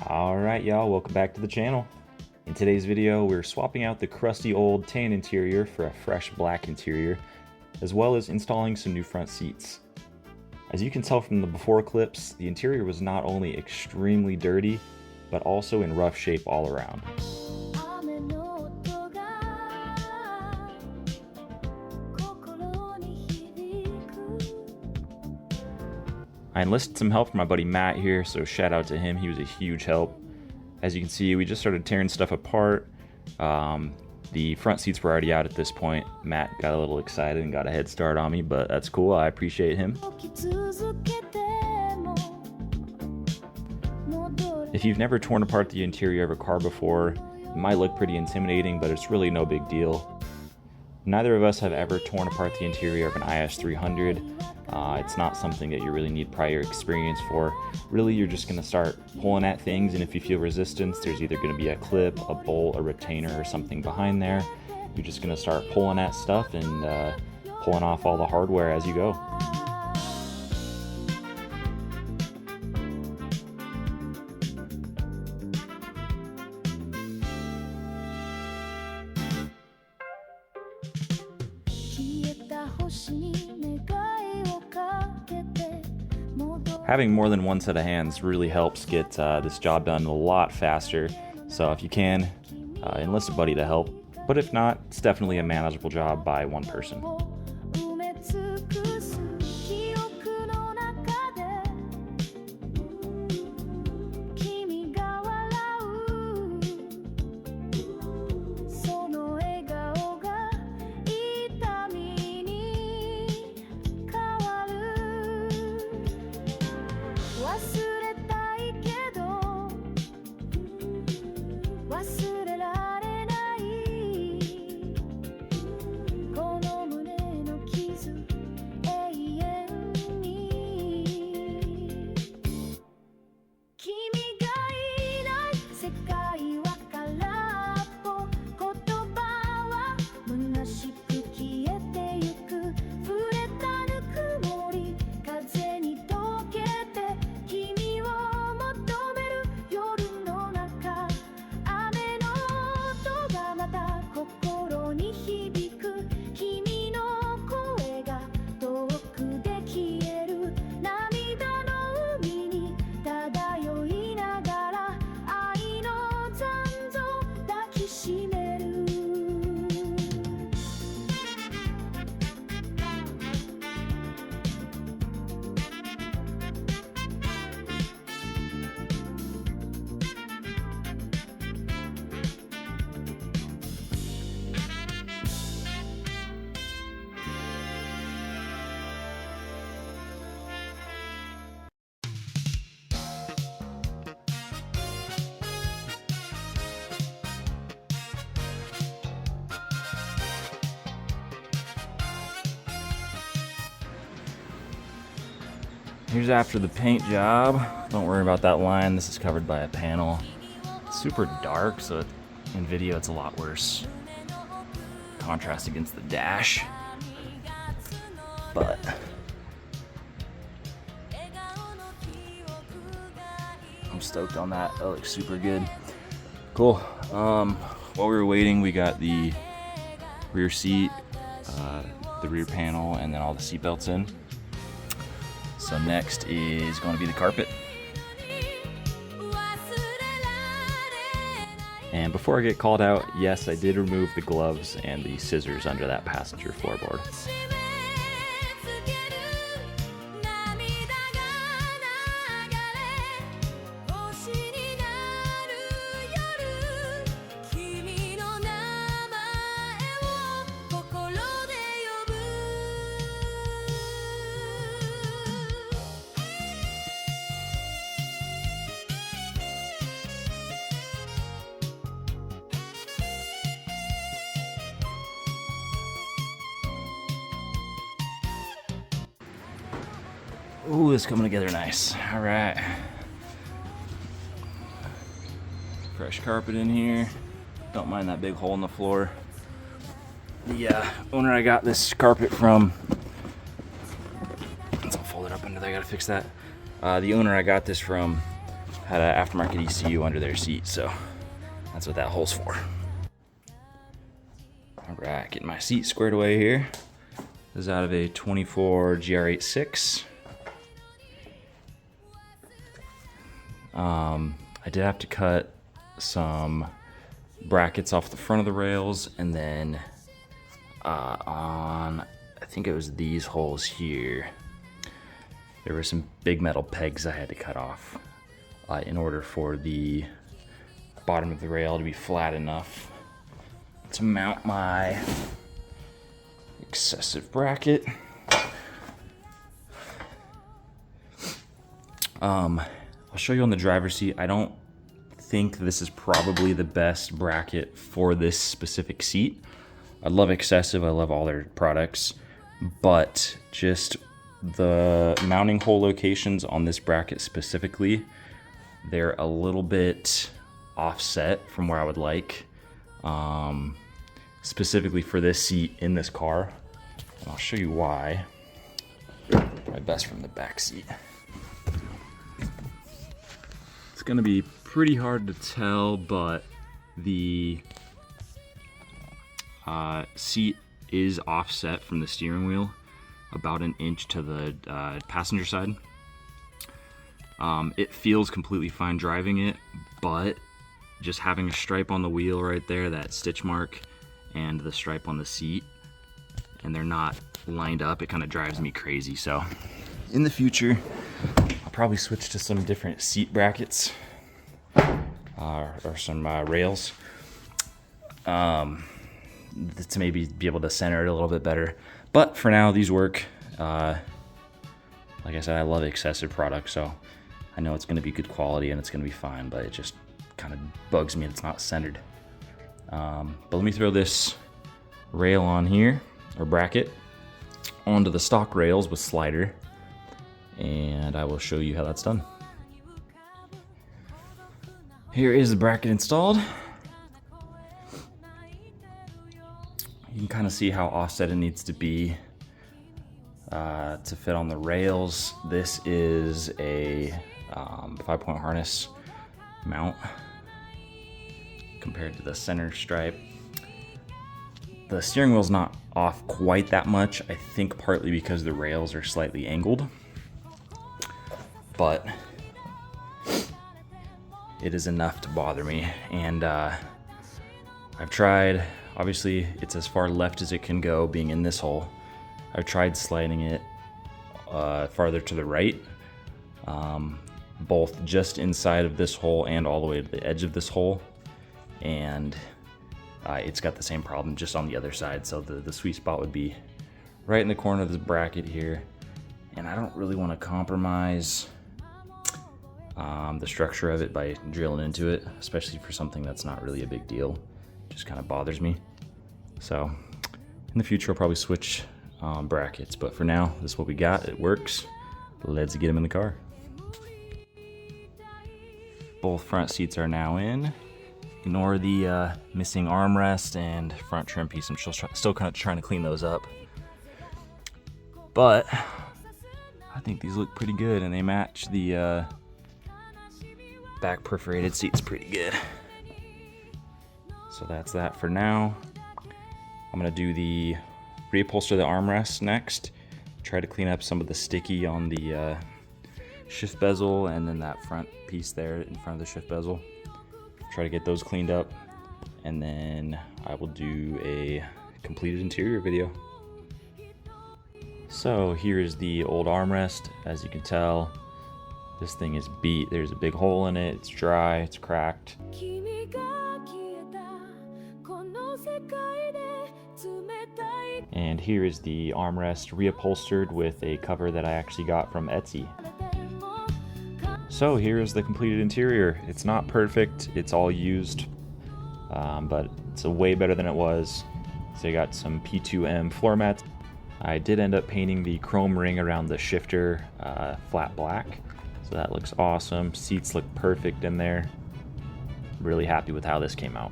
Alright y'all, welcome back to the channel. In today's video, we're swapping out the crusty old tan interior for a fresh black interior, as well as installing some new front seats. As you can tell from the before clips, the interior was not only extremely dirty, but also in rough shape all around. I enlisted some help from my buddy Matt here, so shout out to him, he was a huge help. As you can see, we just started tearing stuff apart. The front seats were already out at this point. Matt got a little excited and got a head start on me, but that's cool, I appreciate him. If you've never torn apart the interior of a car before, it might look pretty intimidating, but it's really no big deal. Neither of us have ever torn apart the interior of an IS300. It's not something that you really need prior experience for. Really, you're just going to start pulling at things, and if you feel resistance, there's either going to be a clip, a bolt, a retainer, or something behind there. You're just going to start pulling at stuff and pulling off all the hardware as you go. Having more than one set of hands really helps get this job done a lot faster. So if you can, enlist a buddy to help. But if not, it's definitely a manageable job by one person. Here's after the paint job. Don't worry about that line, this is covered by a panel. It's super dark, so in video it's a lot worse. Contrast against the dash. But I'm stoked on that, that looks super good. Cool. While we were waiting, we got the rear seat, the rear panel, and then all the seat belts in. So next is going to be the carpet. And before I get called out, yes, I did remove the gloves and the scissors under that passenger floorboard. Ooh, it's coming together nice. All right. Fresh carpet in here. Don't mind that big hole in the floor. The owner I got this carpet from, it's all folded up under there, I gotta fix that. The owner I got this from had an aftermarket ECU under their seat, so that's what that hole's for. All right, getting my seat squared away here. This is out of a 24 GR86. I did have to cut some brackets off the front of the rails, and then on, I think it was these holes here, there were some big metal pegs I had to cut off in order for the bottom of the rail to be flat enough to mount my excessive bracket. I'll show you on the driver's seat. I don't think this is probably the best bracket for this specific seat. I love Excessive, I love all their products, but just the mounting hole locations on this bracket specifically, they're a little bit offset from where I would like, specifically for this seat in this car. And I'll show you why. My best from the back seat. It's gonna be pretty hard to tell, but the seat is offset from the steering wheel about an inch to the passenger side. It feels completely fine driving it, but just having a stripe on the wheel right there, that stitch mark, and the stripe on the seat, and they're not lined up, it kind of drives me crazy. So in the future, I'll probably switch to some different seat brackets or some rails to maybe be able to center it a little bit better. But for now, these work. Like I said, I love Excessive products, so I know it's going to be good quality and it's going to be fine, but it just kind of bugs me it's not centered. But let me throw this rail on here, or bracket, onto the stock rails with slider, and I will show you how that's done. Here is the bracket installed. You can kind of see how offset it needs to be to fit on the rails. This is a 5-point harness mount compared to the center stripe. The steering wheel's not off quite that much, I think partly because the rails are slightly angled, but it is enough to bother me. And I've tried, obviously it's as far left as it can go being in this hole. I've tried sliding it farther to the right, both just inside of this hole and all the way to the edge of this hole, and it's got the same problem just on the other side. So the sweet spot would be right in the corner of this bracket here, and I don't really want to compromise the structure of it by drilling into it, especially for something that's not really a big deal. It just kind of bothers me. So in the future I'll probably switch brackets, but for now this is what we got. It works. Let's get them in the car. Both front seats are now in. Ignore the missing armrest and front trim piece. I'm still kind of trying to clean those up, but I think these look pretty good, and they match the back perforated seats pretty good. So that's that for now. I'm gonna do the reupholster the armrest next. Try to clean up some of the sticky on the shift bezel, and then that front piece there in front of the shift bezel. Try to get those cleaned up, and then I will do a completed interior video. So here is the old armrest. As you can tell, this thing is beat. There's a big hole in it, it's dry, it's cracked. And here is the armrest reupholstered with a cover that I actually got from Etsy. So here is the completed interior. It's not perfect, it's all used, but it's way better than it was. So you got some P2M floor mats. I did end up painting the chrome ring around the shifter flat black, so that looks awesome. Seats look perfect in there. Really happy with how this came out.